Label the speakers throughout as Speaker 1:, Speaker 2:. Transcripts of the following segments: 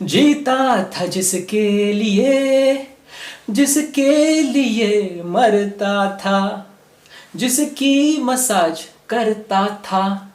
Speaker 1: जीता था जिसके लिए मरता था, जिसकी मसाज करता था,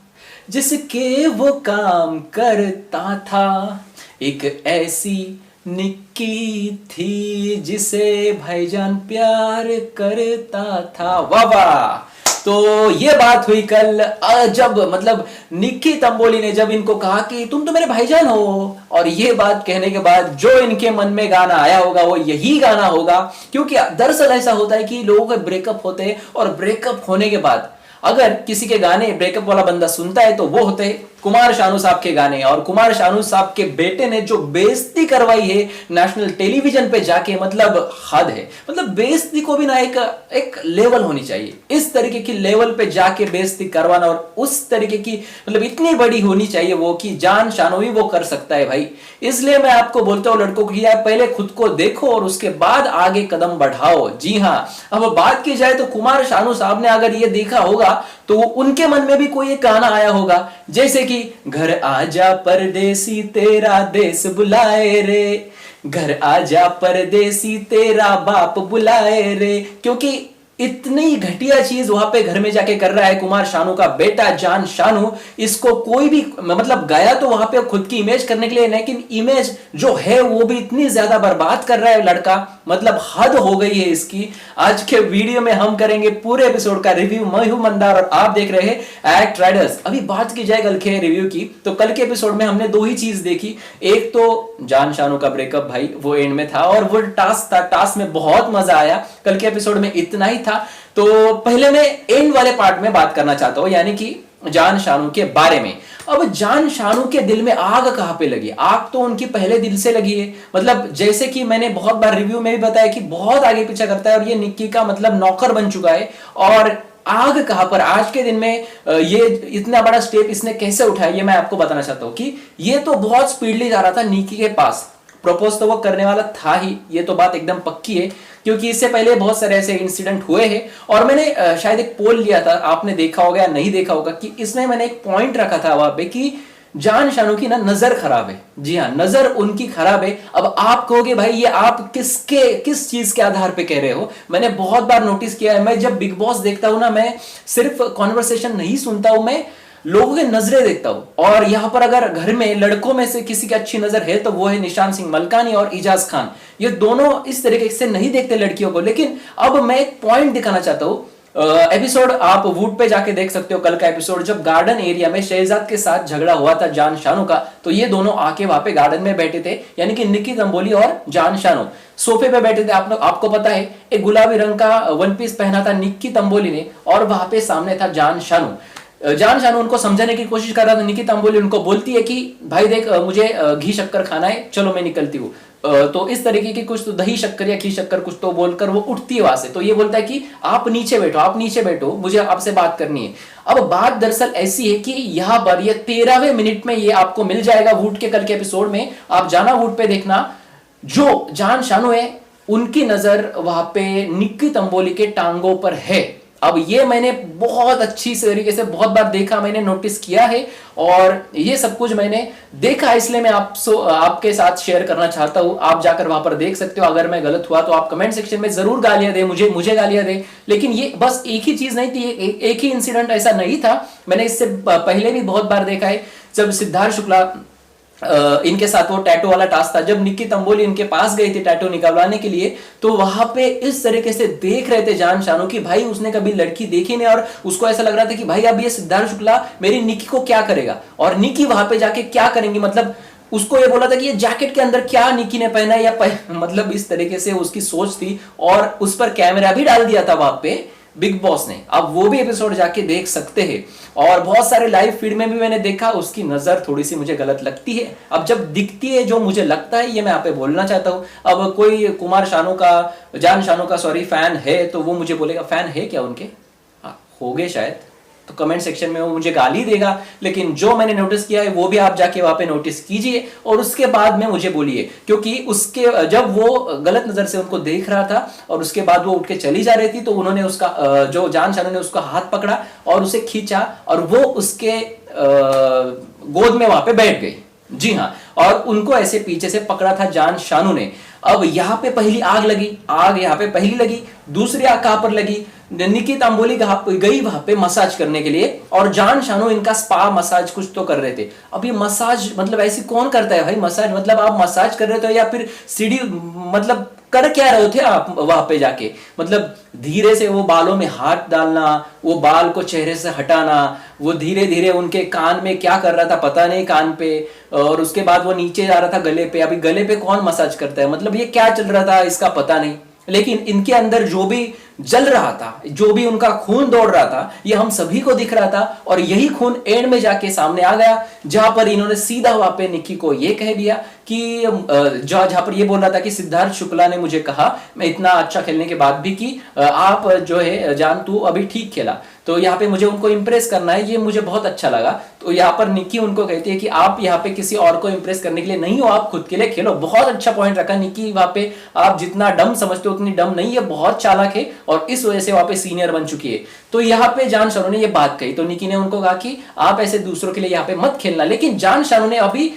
Speaker 1: जिसके वो काम करता था। एक ऐसी निक्की थी जिसे भाईजान प्यार करता था। वाह वाह। तो ये बात हुई कल जब मतलब निक्की तंबोली ने जब इनको कहा कि तुम तो मेरे भाईजान हो, और ये बात कहने के बाद जो इनके मन में गाना आया होगा वो यही गाना होगा। क्योंकि दरअसल ऐसा होता है कि लोगों के ब्रेकअप होते हैं और ब्रेकअप होने के बाद अगर किसी के गाने ब्रेकअप वाला बंदा सुनता है तो वो होते हैं कुमार शानू साहब के गाने। और कुमार शानू साहब के बेटे ने जो बेइज्जती करवाई है नेशनल टेलीविजन पे जाके, मतलब हद है। मतलब बेइज्जती को भी ना एक लेवल होनी चाहिए, इस तरीके की लेवल पे जाके बेइज्जती करवाना, और उस तरीके की मतलब इतनी बड़ी होनी चाहिए वो कि जान शानू ही वो कर सकता है भाई। इसलिए मैं आपको बोलता हूं लड़कों की, यार पहले खुद को देखो और उसके बाद आगे कदम बढ़ाओ। जी हां, अब बात की जाए तो कुमार शानू साहब ने अगर ये देखा होगा तो उनके मन में भी कोई एक गाना आया होगा, जैसे कि घर आजा परदेसी तेरा देश बुलाए रे, घर आजा परदेसी तेरा बाप बुलाए रे। क्योंकि इतनी घटिया चीज वहां पे घर में जाके कर रहा है कुमार शानू का बेटा जान शानू। इसको कोई भी मतलब गया तो वहां पे खुद की इमेज करने के लिए, लेकिन इमेज जो है वो भी इतनी ज्यादा बर्बाद कर रहा है लड़का, मतलब हद हो गई है इसकी। आज के वीडियो में हम करेंगे पूरे एपिसोड का रिव्यू। मैं हूं मंदार और आप देख रहे हैं एक्ट राइडर्स। अभी बात की जाए कल के रिव्यू की, तो कल के एपिसोड में हमने दो ही चीज देखी। एक तो जान शानू का ब्रेकअप भाई, वो एंड में था, और वो टास्क था, टास्क में बहुत मजा आया। कल के एपिसोड में इतना ही था। तो पहले मैं एंड वाले पार्ट में बात करना चाहता हूं, यानी कि जान शानू के बारे में। अब जान शानू के दिल में आग कहां पे लगी? आग तो उनकी पहले दिल से लगी है। मतलब जैसे कि मैंने बहुत बार रिव्यू में भी बताया कि बहुत आगे पीछे करता है और ये निक्की का मतलब नौकर बन चुका है। और आग कहां पर आज के दिन में ये इतना बड़ा स्टेप इसने कैसे उठाया, ये मैं आपको बताना चाहता हूं कि ये तो बहुत स्पीडली जा रहा था निक्की के पास। प्रपोज तो वो करने वाला था ही, ये तो बात एकदम पक्की है, क्योंकि इससे पहले बहुत सारे ऐसे इंसिडेंट हुए हैं। और मैंने शायद एक पोल लिया था, आपने देखा होगा या नहीं देखा होगा, कि इसमें मैंने एक पॉइंट रखा था वहां पे कि जान शानू की ना नजर खराब है। जी हाँ, नजर उनकी खराब है। अब आप कहोगे भाई ये आप किस चीज के आधार पे कह रहे हो? मैंने बहुत बार नोटिस किया है, मैं जब बिग बॉस देखता हूं ना, मैं सिर्फ कॉन्वर्सेशन नहीं सुनता हूं, मैं लोगों की नजरें देखता हूं। और यहां पर अगर घर में लड़कों में से किसी की अच्छी नजर है तो वो है निशान सिंह मलकानी और इजाज खान। ये दोनों इस तरीके से नहीं देखते लड़कियों को। लेकिन अब मैं एक पॉइंट दिखाना चाहता हूं। एपिसोड आप वूट पे जाके देख सकते हो, कल का एपिसोड, जब गार्डन एरिया में शहजाद के साथ झगड़ा हुआ था जान शानू का, तो ये दोनों आके वहां पे गार्डन में बैठे थे, यानी कि निक्की तंबोली और जान शानू सोफे पे बैठे थे। आपको पता है एक गुलाबी रंग का वन पीस पहना था निक्की तंबोली ने, और वहां पे सामने था जान शानू। जान शानू उनको समझाने की कोशिश कर रहा था। निक्की तंबोली उनको बोलती है कि भाई देख, मुझे घी शक्कर खाना है, चलो मैं निकलती हूँ। तो इस तरीके की कुछ तो दही शक्कर या घी शक्कर कुछ तो बोलकर वो उठती है वहां से। तो ये बोलता है कि आप नीचे बैठो, आप नीचे बैठो, मुझे आपसे बात करनी है। अब बात दरअसल ऐसी है कि यहाँ पर ये 13वें मिनट में ये आपको मिल जाएगा वूट के कल के एपिसोड में। आप जाना वूट पे देखना, जो जान शानू है उनकी नजर वहां पे निक्की तंबोली के टांगों पर है। अब ये मैंने बहुत अच्छी तरीके से बहुत बार देखा, मैंने नोटिस किया है, और ये सब कुछ मैंने देखा, इसलिए मैं आपके साथ शेयर करना चाहता हूं। आप जाकर वहां पर देख सकते हो। अगर मैं गलत हुआ तो आप कमेंट सेक्शन में जरूर गालियां दे, मुझे गालियां दे। लेकिन ये बस एक ही चीज नहीं थी, एक ही इंसिडेंट ऐसा नहीं था। मैंने इससे पहले भी बहुत बार देखा है। जब सिद्धार्थ शुक्ला इनके साथ वो टैटू वाला टास्क था, जब निक्की तंबोली इनके पास गई थी टैटू निकलवाने के लिए, तो वहां पे इस तरीके से देख रहे थे जान शानू की भाई उसने कभी लड़की देखी नहीं, और उसको ऐसा लग रहा था कि भाई अब ये सिद्धार्थ शुक्ला मेरी निक्की को क्या करेगा, और निक्की वहां पे जाके क्या करेंगी। मतलब उसको ये बोला था कि ये जैकेट के अंदर क्या निक्की ने पहना है, या मतलब इस तरीके से उसकी सोच थी, और उस पर कैमरा भी डाल दिया था वहां पे बिग बॉस ने। अब वो भी एपिसोड जाके देख सकते हैं। और बहुत सारे लाइव फीड में भी मैंने देखा, उसकी नजर थोड़ी सी मुझे गलत लगती है। अब जब दिखती है जो मुझे लगता है, ये मैं यहाँ पे बोलना चाहता हूं। अब कोई कुमार शानू का, जान शानू का सॉरी, फैन है तो वो मुझे बोलेगा, फैन है क्या उनके? हाँ हो गए शायद, तो कमेंट सेक्शन में वो मुझे गाली देगा। लेकिन जो मैंने नोटिस किया है वो भी आप जाके वहां पे नोटिस कीजिए, और उसके बाद में मुझे बोलिए। क्योंकि उसके जब वो गलत नजर से उनको देख रहा था और उसके बाद वो उठ के चली जा रही थी, तो उन्होंने उसका जो जान शानू ने उसका हाथ पकड़ा और उसे खींचा, और वो उसके गोद में वहां पे बैठ गई। जी हाँ, और उनको ऐसे पीछे से पकड़ा था जान शानू ने। अब यहाँ पे पहली आग लगी, आग यहाँ पे पहली लगी, दूसरी आग कहां पर लगी, निकी तांबोली गई वहां पे मसाज करने के लिए, और जान शानू इनका स्पा मसाज कुछ तो कर रहे थे। अब ये मसाज मतलब ऐसी कौन करता है भाई मसाज, मतलब आप मसाज कर रहे थे या फिर सीढ़ी, मतलब कर क्या रहे थे आप वहां पे जाके, मतलब धीरे से वो बालों में हाथ डालना, वो बाल को चेहरे से हटाना, वो धीरे धीरे उनके कान में क्या कर रहा था पता नहीं, कान पे, और उसके बाद वो नीचे जा रहा था गले पे। अभी गले पे कौन मसाज करता है, मतलब ये क्या चल रहा था इसका पता नहीं, लेकिन इनके अंदर जो भी जल रहा था, जो भी उनका खून दौड़ रहा था, ये हम सभी को दिख रहा था। और यही खून एंड में जाके सामने आ गया, जहां पर इन्होंने सीधा वहां पे निक्की को ये कह दिया कि जहां पर ये बोल रहा था कि सिद्धार्थ शुक्ला ने मुझे कहा मैं इतना अच्छा खेलने के बाद भी कि आप जो है जान तू अभी ठीक खेला, तो यहाँ पे मुझे उनको इंप्रेस करना है, ये मुझे बहुत अच्छा लगा। तो यहाँ पर निक्की उनको कहती है कि आप यहाँ पे किसी और को इंप्रेस करने के लिए नहीं हो, आप खुद के लिए खेलो। बहुत अच्छा पॉइंट रखा निक्की वहां पे, आप जितना डम समझते हो उतनी डम नहीं है, बहुत चालाक है और इस वजह से वहां पे सीनियर बन चुकी है। तो यहाँ पे जान शानू ने ये बात कही, तो निक्की ने उनको कहा कि आप ऐसे दूसरों के लिए यहाँ पे मत खेलना। लेकिन जान शानू ने अभी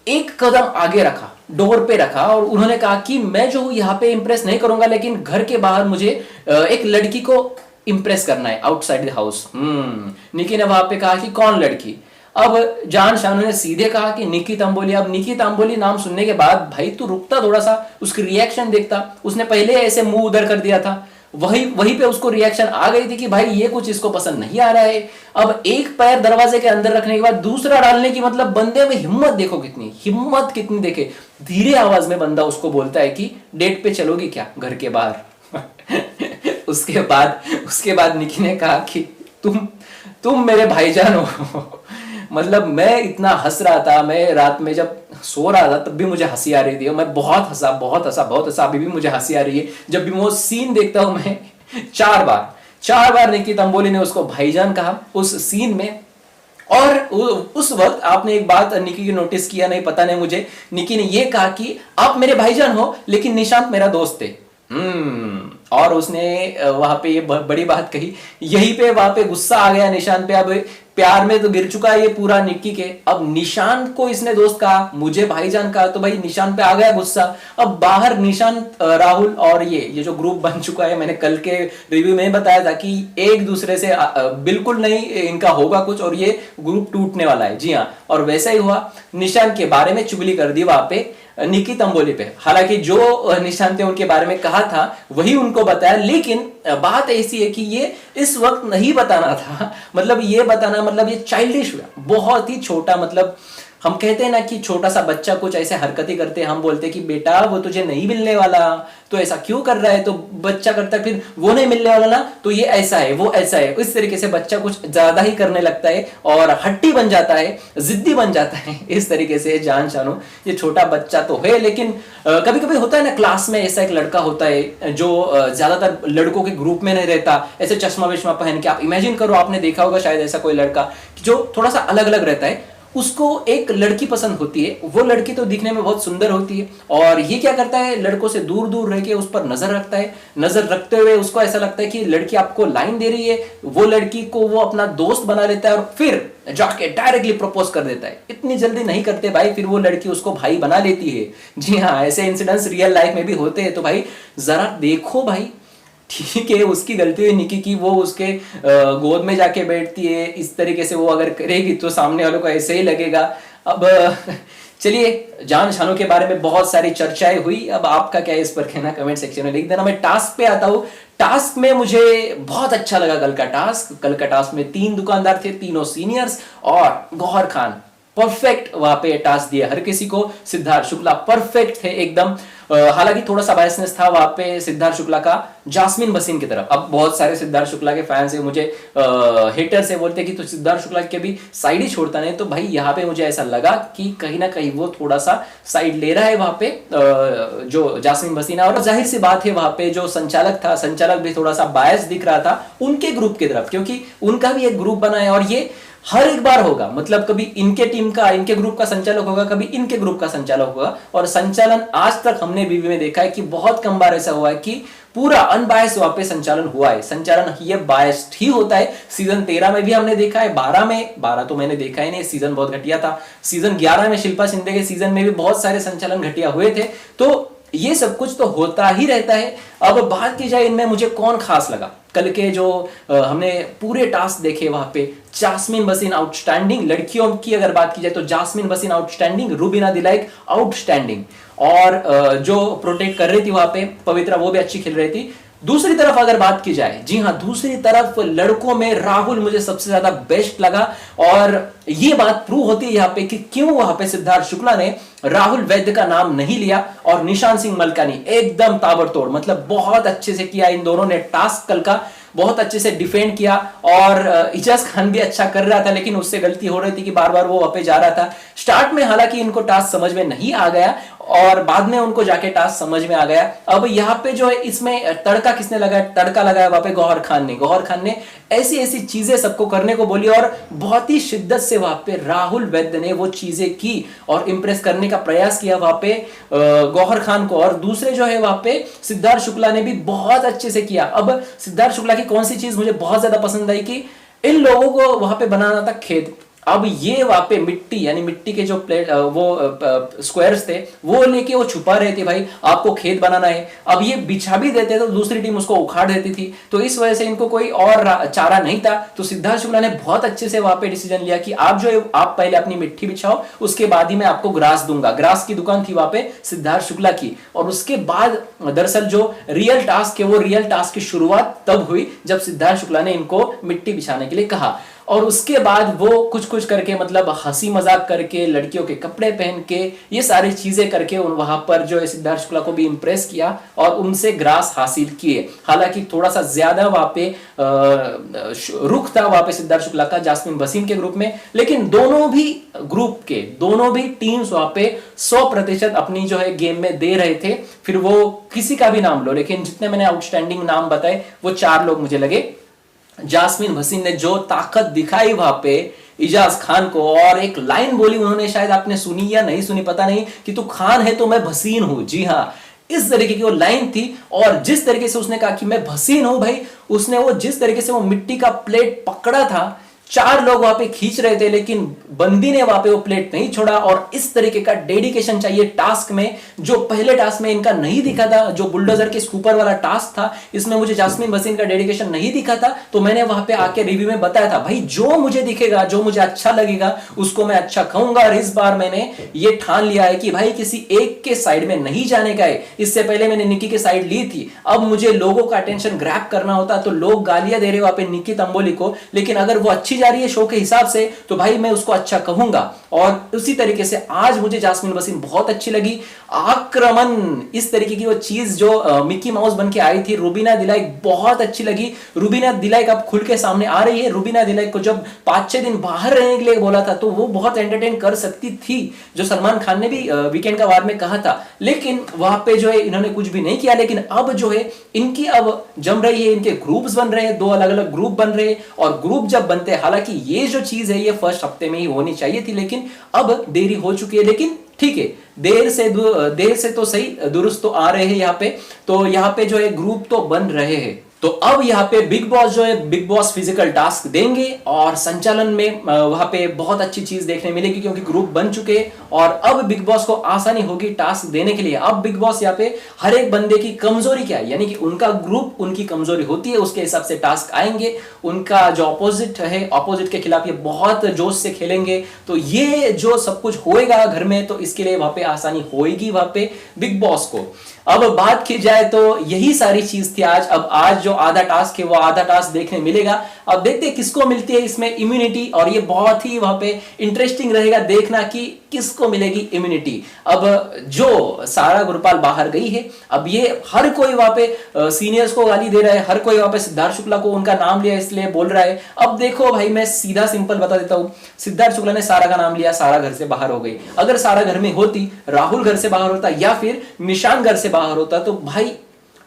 Speaker 1: एक कदम आगे रखा, डोर पे रखा, और उन्होंने कहा कि मैं जो हूं यहाँ पे इंप्रेस नहीं करूंगा, लेकिन घर के बाहर मुझे एक लड़की को इंप्रेस करना है आउटसाइड द हाउस। निकी ने वहां पे कहा कि कौन लड़की। अब जान शानू ने सीधे कहा कि निकी तांबोली। अब निकी तांबोली नाम सुनने के बाद भाई तू रुकता थोड़ा सा, उसकी रिएक्शन देखता, उसने पहले ऐसे मुंह उधर कर दिया था, वहीं पे उसको रिएक्शन आ गई थी कि भाई ये कुछ इसको पसंद नहीं आ रहा है। अब एक पैर दरवाजे के अंदर रखने के बाद दूसरा डालने की, मतलब बंदे में हिम्मत देखो, कितनी हिम्मत, कितनी देखे। धीरे आवाज में बंदा उसको बोलता है कि डेट पे चलोगी क्या घर के बाहर। उसके बाद निकी ने कहा कि तुम मेरे भाईजान हो। मतलब मैं इतना हंस रहा था, मैं रात में जब सो रहा था तब भी मुझे हंसी आ रही थी, मैं बहुत हंसा, अभी भी मुझे हंसी आ रही है। जब भी मैं वो सीन देखता हूं मैं चार बार निकी तांबोली ने उसको भाईजान कहा उस सीन में। और उस वक्त आपने एक बात निकी की नोटिस किया नहीं, पता नहीं मुझे, निकी ने ये कहा कि आप मेरे भाईजान हो लेकिन निशांत मेरा दोस्त है। और उसने वहां पे ये बड़ी बात कही, यहीं पे वहां पे गुस्सा आ गया निशांत पे। अब प्यार में तो गिर चुका है ये पूरा निक्की के, अब निशांत को इसने दोस्त कहा, मुझे भाईजान कहा, तो भाई निशांत पे आ गया गुस्सा। अब बाहर निशांत, राहुल और ये जो ग्रुप बन चुका है, मैंने कल के रिव्यू में बताया था कि एक दूसरे से बिल्कुल नहीं इनका होगा कुछ, और ये ग्रुप टूटने वाला है। जी हाँ, और वैसा ही हुआ, निशांत के बारे में चुगली कर दी वहां पे निकी तांबोली पे। हालांकि जो निशांत ने उनके बारे में कहा था वही उनको बताया, लेकिन बात ऐसी है कि ये इस वक्त नहीं बताना था, मतलब ये बताना, मतलब ये चाइल्डिश हुआ, बहुत ही छोटा। मतलब हम कहते हैं ना कि छोटा सा बच्चा कुछ ऐसे हरकतें करते हैं, हम बोलते हैं कि बेटा वो तुझे नहीं मिलने वाला, तो ऐसा क्यों कर रहा है, तो बच्चा करता है फिर वो नहीं मिलने वाला ना, तो ये ऐसा है वो ऐसा है, इस तरीके से बच्चा कुछ ज्यादा ही करने लगता है और हट्टी बन जाता है, जिद्दी बन जाता है। इस तरीके से जान शानू ये छोटा बच्चा तो है, लेकिन कभी कभी होता है ना, क्लास में ऐसा एक लड़का होता है जो ज्यादातर लड़कों के ग्रुप में नहीं रहता, ऐसे चश्मा विश्मा पहन के। आप इमेजिन करो, आपने देखा होगा शायद ऐसा कोई लड़का जो थोड़ा सा अलग अलग रहता है, उसको एक लड़की पसंद होती है, वो लड़की तो दिखने में बहुत सुंदर होती है, और ये क्या करता है, लड़कों से दूर दूर रह के उस पर नजर रखता है। नजर रखते हुए उसको ऐसा लगता है कि लड़की आपको लाइन दे रही है, वो लड़की को वो अपना दोस्त बना लेता है और फिर जाके डायरेक्टली प्रपोज कर देता है। इतनी जल्दी नहीं करते भाई, फिर वो लड़की उसको भाई बना लेती है। जी हाँ, ऐसे इंसिडेंट्स रियल लाइफ में भी होते हैं, तो भाई जरा देखो भाई। ठीक है, उसकी गलती हुई निकी की, वो उसके गोद में जाके बैठती है, इस तरीके से वो अगर करेगी तो सामने वालों को ऐसे ही लगेगा। अब चलिए, जान शानू के बारे में बहुत सारी चर्चाएं हुई, अब आपका क्या है इस पर कहना कमेंट सेक्शन में लिख देना। मैं टास्क पे आता हूँ। टास्क में मुझे बहुत अच्छा लगा कल का टास्क में 3 दुकानदार थे, तीनों सीनियर्स, और गौहर खान परफेक्ट वहां पे टास्क दिया हर किसी को। सिद्धार्थ शुक्ला परफेक्ट थे एकदम। हालांकि थोड़ा सा बायसनेस था वहां पे सिद्धार्थ शुक्ला का जास्मिन भसीन की तरफ। अब बहुत सारे सिद्धार्थ शुक्ला के फैंस है, मुझे हेटर्स है, बोलते कि तो सिद्धार्थ शुक्ला के भी साइड ही छोड़ता नहीं, तो भाई यहाँ पे मुझे ऐसा लगा कि कहीं ना कहीं वो थोड़ा सा साइड ले रहा है वहां पे जो जास्मिन भसीन है। और जाहिर सी बात है वहां पे जो संचालक भी थोड़ा सा बायस दिख रहा था उनके ग्रुप की तरफ, क्योंकि उनका भी एक ग्रुप बना है और ये हर एक बार होगा। मतलब कभी इनके टीम का, इनके ग्रुप का संचालक होगा, कभी इनके ग्रुप का संचालक होगा। और संचालन आज तक हमने बीवी में देखा है कि बहुत कम बार ऐसा हुआ है कि पूरा अनबायस्ड वहां पे संचालन हुआ है। संचालन ये बायस्ड ही होता है। सीजन 13 में भी हमने देखा है, 12 तो मैंने देखा ही नहीं, सीजन बहुत घटिया था। सीजन 11 में शिल्पा शिंदे के सीजन में भी बहुत सारे संचालन घटिया हुए थे। तो ये सब कुछ तो होता ही रहता है। अब बात की जाए इनमें मुझे कौन खास लगा, कल के जो हमने पूरे टास्क देखे वहां पे, जास्मिन बसीन आउटस्टैंडिंग। लड़कियों की अगर बात की जाए तो जास्मिन बसीन आउटस्टैंडिंग, रूबीना दिलाइक आउटस्टैंडिंग, और जो प्रोटेक्ट कर रही थी वहां पे पवित्रा, वो भी अच्छी खेल रही थी। दूसरी तरफ अगर बात की जाए, जी हां, दूसरी तरफ लड़कों में राहुल मुझे सबसे ज्यादा बेस्ट लगा। और ये बात प्रूव होती है यहाँ पे कि क्यों वहां पे सिद्धार्थ शुक्ला ने राहुल वैद्य का नाम नहीं लिया, और निशांत सिंह मलकानी एकदम ताबड़तोड़, मतलब बहुत अच्छे से किया इन दोनों ने टास्क कल का, बहुत अच्छे से डिफेंड किया। और इजाज खान भी अच्छा कर रहा था, लेकिन उससे गलती हो रही थी कि बार बार वो वापस जा रहा था। स्टार्ट में हालांकि इनको टास्क समझ में नहीं आ गया, और बाद में उनको जाके टास्क समझ में आ गया। अब यहाँ पे जो है इसमें तड़का किसने लगाया, तड़का लगाया वहां पे गौहर खान ने। गौहर खान ने ऐसी ऐसी चीजें सबको करने को बोली, और बहुत ही शिद्दत से वहां पे राहुल वैद्य ने वो चीजें की और इंप्रेस करने का प्रयास किया वहां पे गौहर खान को। और दूसरे जो है वहां पे सिद्धार्थ शुक्ला ने भी बहुत अच्छे से किया। अब सिद्धार्थ शुक्ला की कौन सी चीज मुझे बहुत ज्यादा पसंद आई कि इन लोगों को वहां पे बनाना था खेत। अब ये वहां पे मिट्टी, यानी मिट्टी के जो प्लेट वो स्क्वायर्स थे वो लेके वो छुपा रहे थे, भाई आपको खेत बनाना है। अब ये बिछा भी देते तो दूसरी टीम उसको उखाड़ देती थी, तो इस वजह से इनको कोई और चारा नहीं था। तो सिद्धार्थ शुक्ला ने बहुत अच्छे से वहां पे डिसीजन लिया कि आप जो है आप पहले अपनी मिट्टी बिछाओ, उसके बाद ही मैं आपको ग्रास दूंगा। ग्रास की दुकान थी वहां पे सिद्धार्थ शुक्ला की। और उसके बाद दरअसल जो रियल टास्क है, वो रियल टास्क की शुरुआत तब हुई जब सिद्धार्थ शुक्ला ने इनको मिट्टी बिछाने के लिए कहा। और उसके बाद वो कुछ कुछ करके, मतलब हंसी मजाक करके, लड़कियों के कपड़े पहन के, ये सारी चीजें करके वहां पर जो है सिद्धार्थ शुक्ला को भी इंप्रेस किया और उनसे ग्रास हासिल किए। हालांकि थोड़ा सा ज्यादा वहां पे रुख था वहां पे सिद्धार्थ शुक्ला का जास्मिन वसीम के ग्रुप में, लेकिन दोनों भी ग्रुप के दोनों भी टीम्स वहां पे 100% अपनी जो है गेम में दे रहे थे। फिर वो किसी का भी नाम लो, लेकिन जितने मैंने आउटस्टैंडिंग नाम बताए वो 4 लोग मुझे लगे। जास्मिन भसीन ने जो ताकत दिखाई वहां पे इजाज खान को, और एक लाइन बोली उन्होंने, शायद आपने सुनी या नहीं सुनी पता नहीं, कि तू खान है तो मैं भसीन हूं। जी हां, इस तरीके की वो लाइन थी। और जिस तरीके से उसने कहा कि मैं भसीन हूं, भाई उसने वो जिस तरीके से वो मिट्टी का प्लेट पकड़ा था, 4 लोग वहां पे खींच रहे थे, लेकिन बंदी ने वहां पे वो प्लेट नहीं छोड़ा। और इस तरीके का डेडिकेशन चाहिए टास्क में, जो पहले टास्क में इनका नहीं दिखा था। जो बुलडोजर के स्कूपर वाला टास्क था, इसमें मुझे जास्मिन वसीम का डेडिकेशन नहीं दिखा था। तो मैंने वहां पे आके रिव्यू में बताया था, भाई जो मुझे दिखेगा, जो मुझे अच्छा लगेगा, उसको मैं अच्छा कहूंगा। और इस बार मैंने ये ठान लिया है कि भाई किसी एक के साइड में नहीं जाने का है। इससे पहले मैंने निकी के साइड ली थी, अब मुझे लोगों का अटेंशन ग्रैब करना होता। तो लोग गालियां दे रहे वहां पे निकी तंबोली को, लेकिन अगर वो अच्छी जा रही है शो के हिसाब से, तो भाई मैं उसको अच्छा कहूंगा। और उसी तरीके से आज मुझे जास्मिन वसीम बहुत अच्छी लगी। आक्रमण, इस तरीके की वो चीज जो मिकी माउस बन के आई थी, रूबीना दिलाइक बहुत अच्छी लगी। रूबीना दिलाइक अब खुल के सामने आ रही है। रूबीना दिलाइक को जब 5-6 दिन बाहर रहने के लिए बोला था, तो वो बहुत एंटरटेन कर सकती थी, जो सलमान खान ने भी वीकेंड का वार में कहा था। लेकिन वहां पे जो है इन्होंने कुछ भी नहीं किया। लेकिन अब जो है इनकी अब जम रही है, इनके ग्रुप्स बन रहे हैं, 2 अलग अलग ग्रुप बन रहे हैं। और ग्रुप जब बनते हैं, हालांकि ये जो चीज है ये फर्स्ट हफ्ते में ही होनी चाहिए थी, लेकिन अब देरी हो चुकी है। लेकिन ठीक है, देर से तो सही, दुरुस्त तो आ रहे हैं यहाँ पे। तो यहाँ पे जो है ग्रुप तो बन रहे हैं। तो अब यहाँ पे बिग बॉस जो है, बिग बॉस फिजिकल टास्क देंगे, और संचालन में वहां पे बहुत अच्छी चीज देखने मिलेगी, क्योंकि ग्रुप बन चुके हैं। और अब बिग बॉस को आसानी होगी टास्क देने के लिए। अब बिग बॉस यहाँ पे हर एक बंदे की कमजोरी क्या है, यानी कि उनका ग्रुप उनकी कमजोरी होती है, उसके हिसाब से टास्क आएंगे। उनका जो ऑपोजिट है, ऑपोजिट के खिलाफ ये बहुत जोश से खेलेंगे। तो ये जो सब कुछ होएगा घर में, तो इसके लिए वहां पे आसानी होएगी वहां पे बिग बॉस को। अब बात की जाए तो यही सारी चीज थी आज। अब आज जो आधा टास्क है, वो आधा टास्क देखने मिलेगा। अब देखते हैं किसको मिलती है इसमें इम्यूनिटी, और ये बहुत ही वहां पे इंटरेस्टिंग रहेगा देखना कि किसको मिलेगी इम्यूनिटी। अब जो सारा गुरपाल बाहर गई है, अब ये हर कोई वहां पे सीनियर्स को गाली दे रहा है, हर कोई वहां पे सिद्धार्थ शुक्ला को उनका नाम लिया इसलिए बोल रहा है। अब देखो भाई, मैं सीधा सिंपल बता देता हूं, सिद्धार्थ शुक्ला ने सारा का नाम लिया, सारा घर से बाहर हो गई। अगर सारा घर में होती, राहुल घर से बाहर होता, या फिर निशान घर से बाहर होता, तो भाई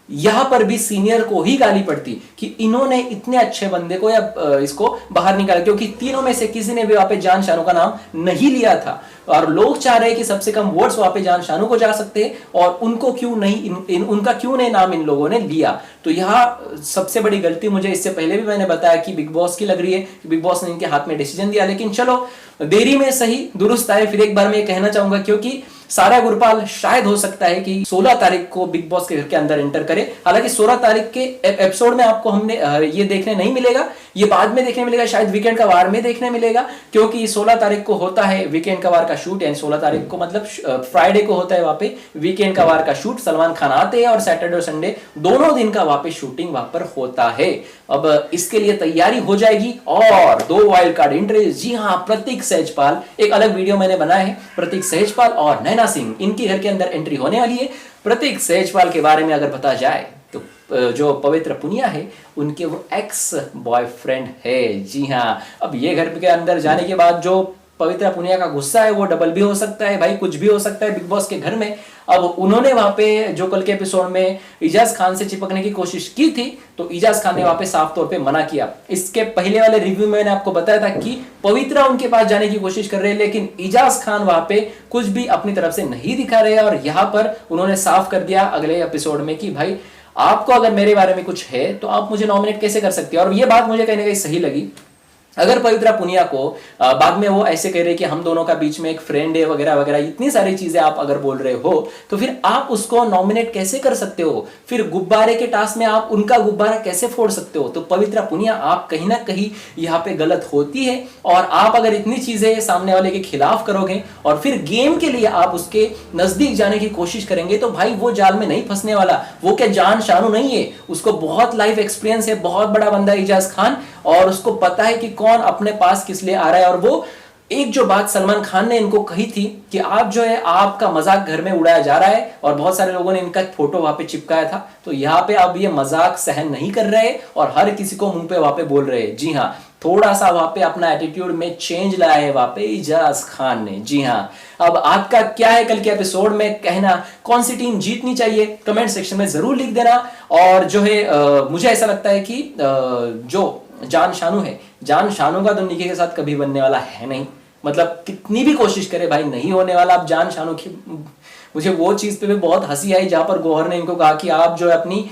Speaker 1: यहां पर भी सीनियर को ही गाली पड़ती कि इन्होंने इतने अच्छे बंदे को या इसको बाहर निकाला, क्योंकि तीनों में से किसी ने भी वहां पे जान शानू का नाम नहीं लिया था और लोग चाह रहे हैं कि सबसे कम वोट्स वहां पे जान शानू को जा सकते हैं और उनको क्यों नहीं उनका क्यों नहीं नाम इन लोगों ने लिया। तो यहाँ सबसे बड़ी गलती मुझे इससे पहले भी मैंने बताया कि बिग बॉस की लग रही है कि बिग बॉस ने इनके हाथ में डिसीजन दिया, लेकिन चलो देरी में सही दुरुस्त आए। फिर एक बार मैं ये कहना चाहूंगा क्योंकि सारा गुरपाल शायद हो सकता है कि 16 तारीख को बिग बॉस के घर के अंदर एंटर करे। हालांकि 16 तारीख के एपिसोड में आपको हमने ये देखने नहीं मिलेगा, ये बाद में देखने मिलेगा, शायद वीकेंड का वार में देखने मिलेगा, क्योंकि 16 तारीख को होता है वीकेंड का वार का शूट, यानी 16 तारीख को मतलब फ्राइडे को होता है वहां पे वीकेंड का वार का शूट। सलमान खान आते हैं और सैटरडे और संडे दोनों दिन का वहां पे शूटिंग वहां पर होता है। अब इसके लिए तैयारी हो जाएगी और 2 वाइल्ड कार्ड एंट्री, जी हाँ, प्रतीक सहजपाल, एक अलग वीडियो मैंने बनाया है, प्रतीक सहजपाल और नैना सिंह इनके घर के अंदर एंट्री होने वाली है। प्रतीक सहजपाल के बारे में अगर पता जाए तो जो पवित्र पुनिया है उनके वो एक्स बॉयफ्रेंड है, जी हाँ। अब ये घर के अंदर जाने के बाद जो पवित्र पुनिया का गुस्सा है वो डबल भी हो सकता है, भाई कुछ भी हो सकता है बिग बॉस के घर में। अब उन्होंने वहां पे जो कल के एपिसोड में इजाज खान से चिपकने की कोशिश की थी तो इजाज खान ने वहां पे साफ तौर पे मना किया। इसके पहले वाले रिव्यू में मैंने आपको बताया था कि पवित्रा उनके पास जाने की कोशिश कर रहे हैं, लेकिन इजाज खान वहां पे कुछ भी अपनी तरफ से नहीं दिखा रहे, और यहां पर उन्होंने साफ कर दिया अगले एपिसोड में कि भाई आपको अगर मेरे बारे में कुछ है तो आप मुझे नॉमिनेट कैसे कर सकते हैं। और ये बात मुझे कहीं ना कहीं सही लगी। अगर पवित्रा पुनिया को बाद में वो ऐसे कह रहे कि हम दोनों का बीच में एक फ्रेंड है वगैरह वगैरह, इतनी सारी चीजें आप अगर बोल रहे हो तो फिर आप उसको नॉमिनेट कैसे कर सकते हो? फिर गुब्बारे के टास्क में आप उनका गुब्बारा कैसे फोड़ सकते हो? तो पवित्रा पुनिया आप कहीं ना कहीं यहाँ पे गलत होती है, और आप अगर इतनी चीजें सामने वाले के खिलाफ करोगे और फिर गेम के लिए आप उसके नजदीक जाने की कोशिश करेंगे तो भाई वो जाल में नहीं फंसने वाला। वो क्या जान शानू नहीं है, उसको बहुत लाइफ एक्सपीरियंस है, बहुत बड़ा बंदा है इजाज खान, और उसको पता है कि कौन अपने पास किस लिए आ रहा है। और वो एक जो बात सलमान खान ने इनको कही थी कि आप जो है आपका मजाक घर में उड़ाया जा रहा है, और बहुत सारे लोगों ने इनका फोटो वहां पे चिपकाया था, तो यहाँ पे अब ये मजाक सहन नहीं कर रहे और हर किसी को मुंह पे वहां पे बोल रहे हैं। जी हाँ, थोड़ा सा वहां पे अपना एटीट्यूड में चेंज लाया है वहां पे इजाज खान ने। जी हाँ, अब आपका क्या है कल के एपिसोड में कहना, कौन सी टीम जीतनी चाहिए कमेंट सेक्शन में जरूर लिख देना। और जो है मुझे ऐसा लगता है कि जो जान शानू है, जान शानू का तो निकी के साथ कभी बनने वाला है नहीं, मतलब कितनी भी कोशिश करे भाई नहीं होने वाला। अब जान शानू की मुझे वो चीज पे भी बहुत हंसी आई जहां पर गौहर ने इनको कहा कि आप जो है अपनी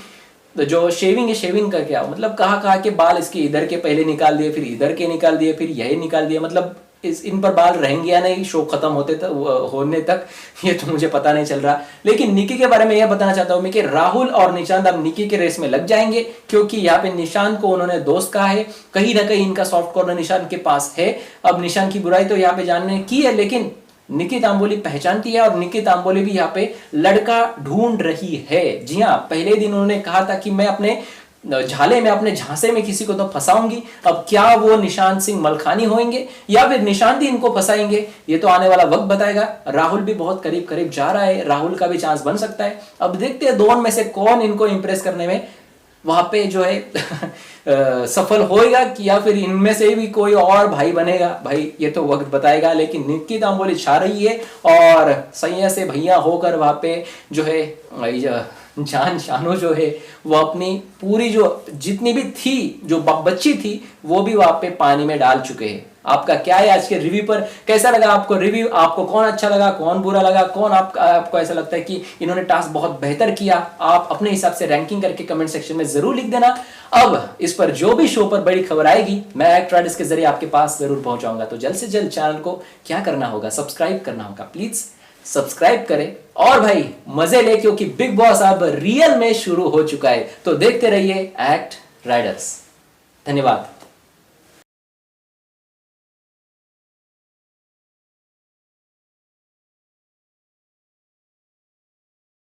Speaker 1: जो शेविंग है शेविंग करके आओ, मतलब कहा कि बाल इसके इधर के पहले निकाल दिए, फिर इधर के निकाल दिए, फिर यही निकाल दिए, मतलब इन पर बाल रहेंगे या नहीं शो खत्म होने तक ये तो मुझे पता नहीं चल रहा। लेकिन निकी के बारे में यह बताना चाहता हूं मैं कि राहुल और निशांत अब निकी के रेस में लग जाएंगे, क्योंकि यहाँ पे निशांत को उन्होंने दोस्त कहा है, कहीं ना कहीं इनका सॉफ्ट कॉर्नर निशांत के पास है। अब निशांत की बुराई तो यहाँ पे जानने की है, लेकिन निकी तांबोली पहचानती है और निकी तांबोली भी यहाँ पे लड़का ढूंढ रही है। जी हाँ, पहले दिन उन्होंने कहा था कि मैं अपने झाले में अपने झांसे में किसी को तो फंसाऊंगी। अब क्या वो निशांत सिंह मलखानी होंगे या फिर निशांत ही इनको फंसाएंगे, ये तो आने वाला वक्त बताएगा। राहुल भी बहुत करीब करीब जा रहा है, राहुल का भी चांस बन सकता है। अब देखते हैं दोनों में से कौन इनको इंप्रेस करने में वहां पे जो है सफल होएगा कि या फिर इनमें से भी कोई और भाई बनेगा, भाई ये तो वक्त बताएगा। लेकिन निकी तांबोली छा रही है और सैया से भैया होकर वहां पे जो है जान शानू जो है वो अपनी पूरी जो जितनी भी थी जो बच्ची थी वो भी वहां पे पानी में डाल चुके हैं। आपका क्या है आज के रिव्यू पर, कैसा लगा आपको रिव्यू? आपको कौन अच्छा लगा, कौन बुरा लगा, कौन आपको ऐसा लगता है कि इन्होंने टास्क बहुत बेहतर किया? आप अपने हिसाब से रैंकिंग करके कमेंट सेक्शन में जरूर लिख देना। अब इस पर जो भी शो पर बड़ी खबर आएगी मैं एक्ट राइडर्स के जरिए आपके पास जरूर पहुंचाऊंगा। तो जल्द से जल्द चैनल को क्या करना होगा, सब्सक्राइब करना होगा, प्लीज सब्सक्राइब करें और भाई मजे ले, क्योंकि बिग बॉस अब रियल में शुरू हो चुका है। तो देखते रहिए एक्ट राइडर्स। धन्यवाद।